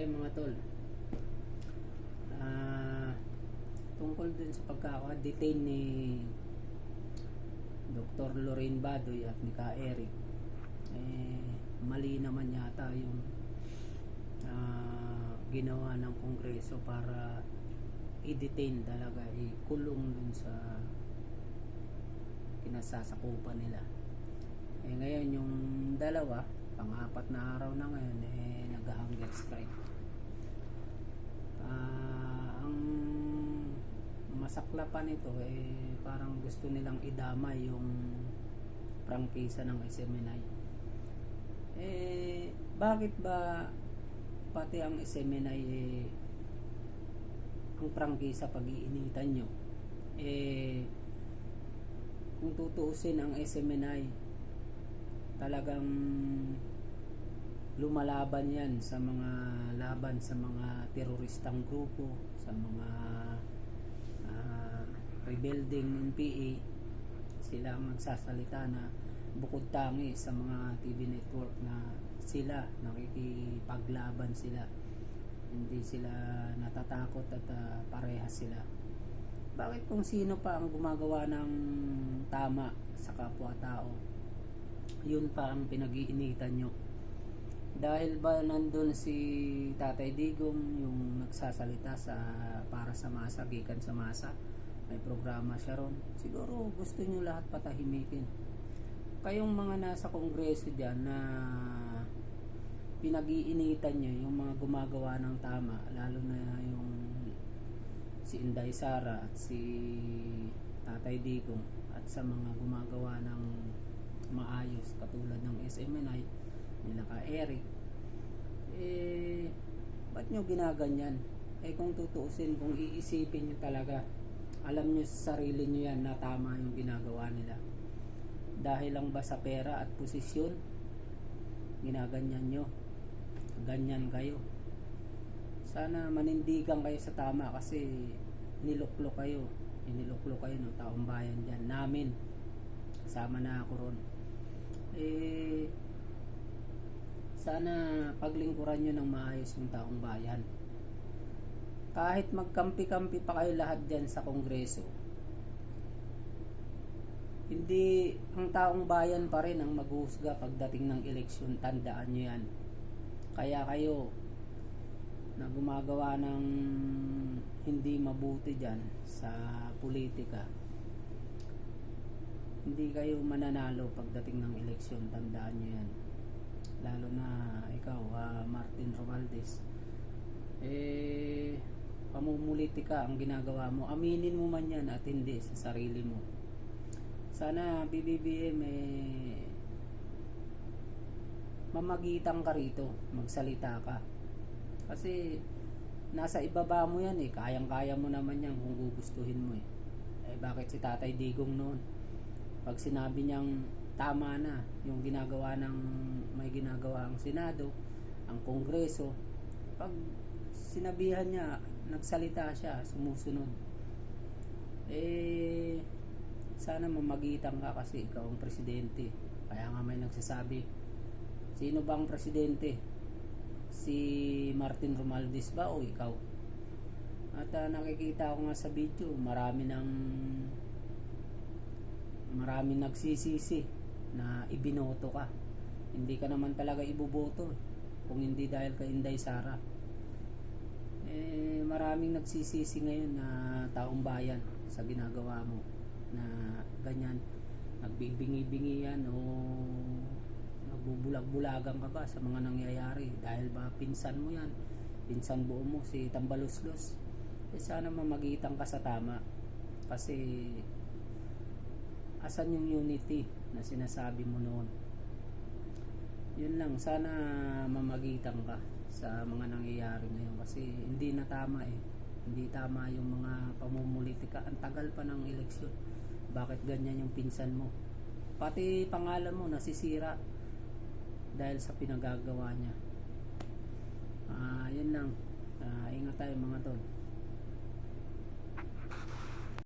Okay mga tol, tungkol dun sa pagkaka-detain ni Dr. Lorraine Badoy at ni Ka Eric, mali naman yata yung ginawa ng Kongreso para i-detain talaga, ikulong dun sa kinasasakupan nila. Ngayon yung dalawa, pang-apat na araw na ngayon, nag-hunger strike. Ang masaklapan nito, parang gusto nilang idamay yung prangkisa ng SMNI. Bakit ba pati ang SMNI ang prangkisa pag-iinitan nyo? Kung tutuusin ang SMNI, talagang lumalaban yan sa mga laban sa mga teroristang grupo, sa mga rebuilding NPA. Sila ang nagsasalita na bukod tangi sa mga TV network na sila nakikipaglaban sila, hindi sila natatakot at parehas sila. Bakit kung sino pa ang gumagawa ng tama sa kapwa-tao, yun pa ang pinag-iinitan nyo? Dahil ba nandun si Tatay Digong yung nagsasalita para sa masa, gikan sa masa, may programa siya ron, siguro gusto nyo lahat patahimikin. Kayong mga nasa Kongreso dyan na pinag-iinitan nyo yung mga gumagawa ng tama, lalo na yung si Inday Sara at si Tatay Digong, at sa mga gumagawa ng maayos katulad ng SMNI nila Ka Eric, ba't nyo ginaganyan? Kung tutuusin, kung iisipin nyo talaga, alam nyo sa sarili nyo yan na tama yung ginagawa nila. Dahil lang ba sa pera at posisyon, ginaganyan nyo? Ganyan kayo. Sana manindigan kayo sa tama, kasi iniluklo kayo ng taong bayan dyan, namin, kasama na ako ron. Sana paglingkuran nyo ng maayos yung taong bayan. Kahit magkampi-kampi pa kayo lahat dyan sa Kongreso, hindi, ang taong bayan pa rin ang maghuhusga pagdating ng eleksyon. Tandaan nyo yan. Kaya kayo na gumagawa ng hindi mabuti dyan sa politika, hindi kayo mananalo pagdating ng eleksyon. Tandaan nyo yan. Lalo na ikaw, Martin Romualdez, pamumulitika ang ginagawa mo. Aminin mo man yan at hindi sa sarili mo. Sana BBBM mamagitan ka rito, magsalita ka, kasi nasa ibaba mo yan. Kayang-kaya mo naman yan kung gugustuhin mo. Bakit si Tatay Digong noon, pag sinabi niyang tama na yung ginagawa ng may ginagawa ang Senado, ang Kongreso, pag sinabihan niya, nagsalita siya, sumusunod. Sana mamagitan ka, kasi ikaw ang presidente. Kaya nga may nagsasabi, sino ba ang presidente? Si Martin Romualdez ba o ikaw? At nakikita ko nga sa video, maraming nagsisisi na ibinoto ka. Hindi ka naman talaga iboboto kung hindi dahil kay Inday Sara. Maraming nagsisisi ngayon na taong bayan sa ginagawa mo, na ganyan, nagbibingi-bingi yan o nagbubulag-bulagan ka ba sa mga nangyayari. Dahil ba pinsan mo yan, pinsan buo mo si Tambaluslos. Sana mamagitan ka sa tama, kasi asan yung unity na sinasabi mo noon? Yun lang, sana mamagitan ka sa mga nangyayari ngayon, kasi hindi na tama. Hindi tama yung mga pamumulitika. Ang tagal pa ng eleksyon, bakit ganyan yung pinsan mo? Pati pangalan mo nasisira dahil sa pinagagawa niya. Yun lang, ingat tayo mga tol.